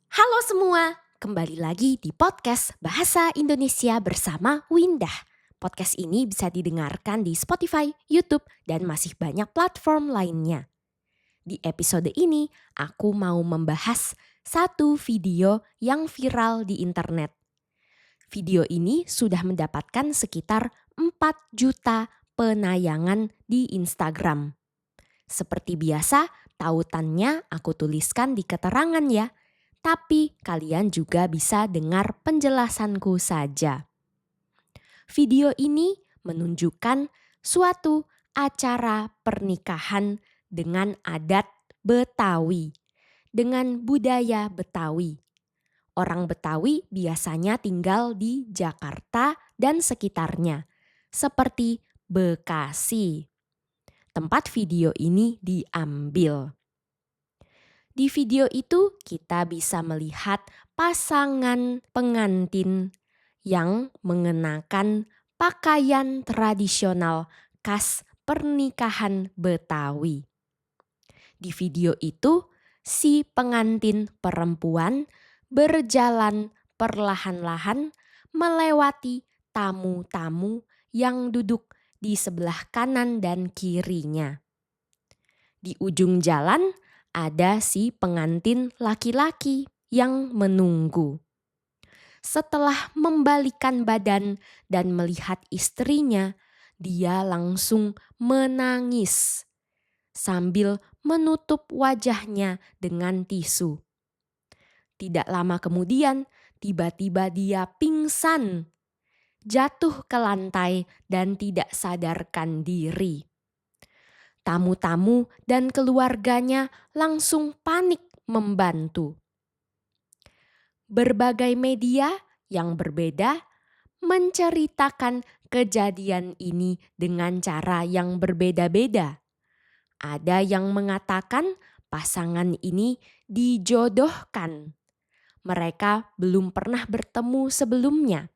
Halo semua, kembali lagi di podcast Bahasa Indonesia bersama Windah. Podcast ini bisa didengarkan di Spotify, YouTube, dan masih banyak platform lainnya. Di episode ini, aku mau membahas satu video yang viral di internet. Video ini sudah mendapatkan sekitar 4 juta penayangan di Instagram. Seperti biasa, tautannya aku tuliskan di keterangan ya. Tapi kalian juga bisa dengar penjelasanku saja. Video ini menunjukkan suatu acara pernikahan dengan adat Betawi, dengan budaya Betawi. Orang Betawi biasanya tinggal di Jakarta dan sekitarnya, seperti Bekasi. Tempat video ini diambil. Di video itu kita bisa melihat pasangan pengantin yang mengenakan pakaian tradisional khas pernikahan Betawi. Di video itu, si pengantin perempuan berjalan perlahan-lahan melewati tamu-tamu yang duduk di sebelah kanan dan kirinya. Di ujung jalan ada si pengantin laki-laki yang menunggu. Setelah membalikan badan dan melihat istrinya, dia langsung menangis sambil menutup wajahnya dengan tisu. Tidak lama kemudian, tiba-tiba dia pingsan, jatuh ke lantai dan tidak sadarkan diri. Tamu-tamu dan keluarganya langsung panik membantu. Berbagai media yang berbeda menceritakan kejadian ini dengan cara yang berbeda-beda. Ada yang mengatakan pasangan ini dijodohkan. Mereka belum pernah bertemu sebelumnya.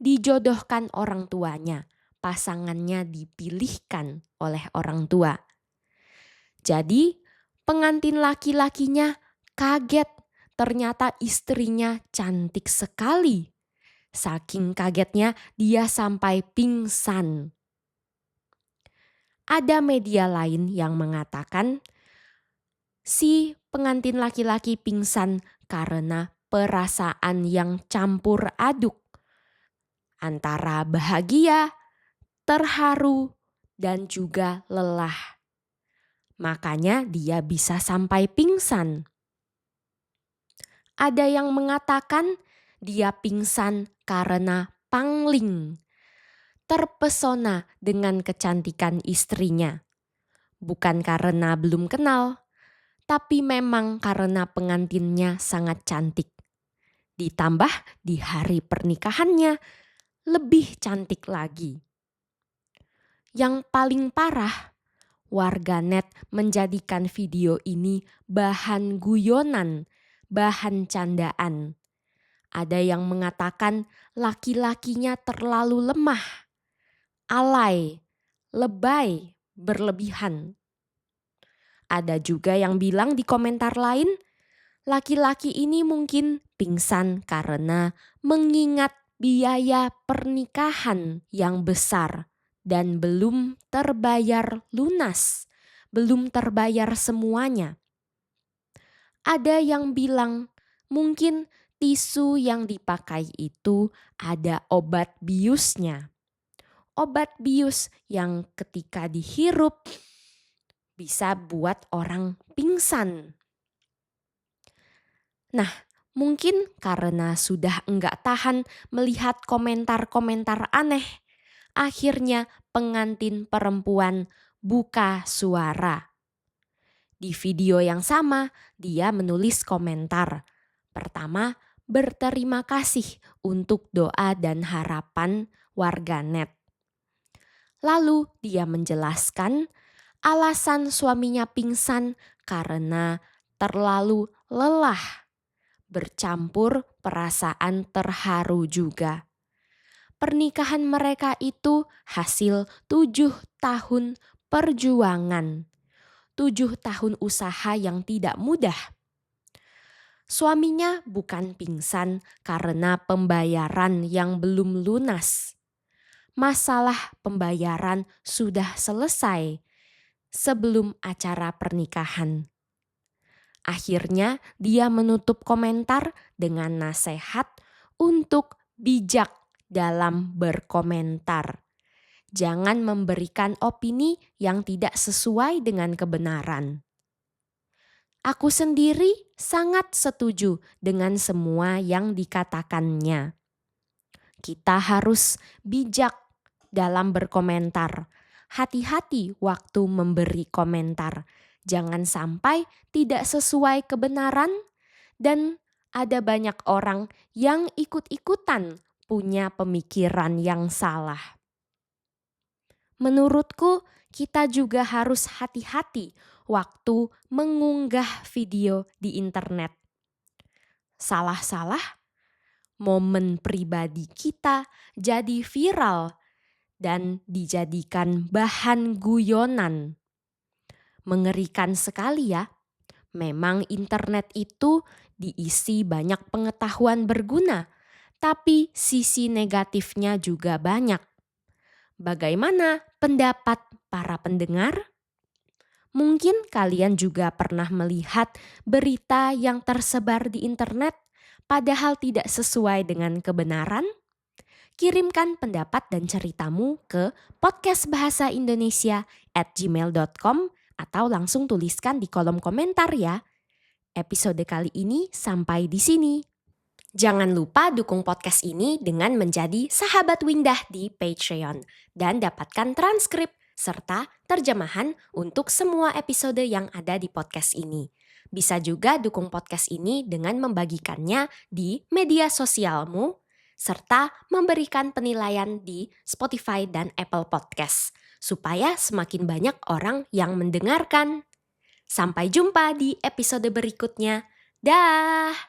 Dijodohkan orang tuanya. Pasangannya dipilihkan oleh orang tua. Jadi pengantin laki-lakinya kaget, ternyata istrinya cantik sekali. Saking kagetnya dia sampai pingsan. Ada media lain yang mengatakan si pengantin laki-laki pingsan karena perasaan yang campur aduk antara bahagia, terharu, dan juga lelah. Makanya dia bisa sampai pingsan. Ada yang mengatakan dia pingsan karena pangling, terpesona dengan kecantikan istrinya. Bukan karena belum kenal, tapi memang karena pengantinnya sangat cantik. Ditambah di hari pernikahannya lebih cantik lagi. Yang paling parah, warganet menjadikan video ini bahan guyonan, bahan candaan. Ada yang mengatakan laki-lakinya terlalu lemah, alay, lebay, berlebihan. Ada juga yang bilang di komentar lain, laki-laki ini mungkin pingsan karena mengingat biaya pernikahan yang besar dan belum terbayar lunas, belum terbayar semuanya. Ada yang bilang mungkin tisu yang dipakai itu ada obat biusnya. Obat bius yang ketika dihirup bisa buat orang pingsan. Nah, mungkin karena sudah enggak tahan melihat komentar-komentar aneh, akhirnya pengantin perempuan buka suara. Di video yang sama, dia menulis komentar. Pertama, berterima kasih untuk doa dan harapan warganet. Lalu dia menjelaskan alasan suaminya pingsan karena terlalu lelah, bercampur perasaan terharu juga. Pernikahan mereka itu hasil 7 tahun perjuangan, 7 tahun usaha yang tidak mudah. Suaminya bukan pingsan karena pembayaran yang belum lunas. Masalah pembayaran sudah selesai sebelum acara pernikahan. Akhirnya dia menutup komentar dengan nasihat untuk bijak dalam berkomentar. Jangan memberikan opini yang tidak sesuai dengan kebenaran. Aku sendiri sangat setuju dengan semua yang dikatakannya. Kita harus bijak dalam berkomentar. Hati-hati waktu memberi komentar. Jangan sampai tidak sesuai kebenaran dan ada banyak orang yang ikut-ikutan punya pemikiran yang salah. Menurutku, kita juga harus hati-hati waktu mengunggah video di internet. Salah-salah, momen pribadi kita jadi viral dan dijadikan bahan guyonan. Mengerikan sekali ya. Memang internet itu diisi banyak pengetahuan berguna, tapi sisi negatifnya juga banyak. Bagaimana pendapat para pendengar? Mungkin kalian juga pernah melihat berita yang tersebar di internet padahal tidak sesuai dengan kebenaran? Kirimkan pendapat dan ceritamu ke podcastbahasaindonesia@gmail.com atau langsung tuliskan di kolom komentar ya. Episode kali ini sampai di sini. Jangan lupa dukung podcast ini dengan menjadi sahabat Windah di Patreon dan dapatkan transkrip serta terjemahan untuk semua episode yang ada di podcast ini. Bisa juga dukung podcast ini dengan membagikannya di media sosialmu serta memberikan penilaian di Spotify dan Apple Podcast supaya semakin banyak orang yang mendengarkan. Sampai jumpa di episode berikutnya. Dah!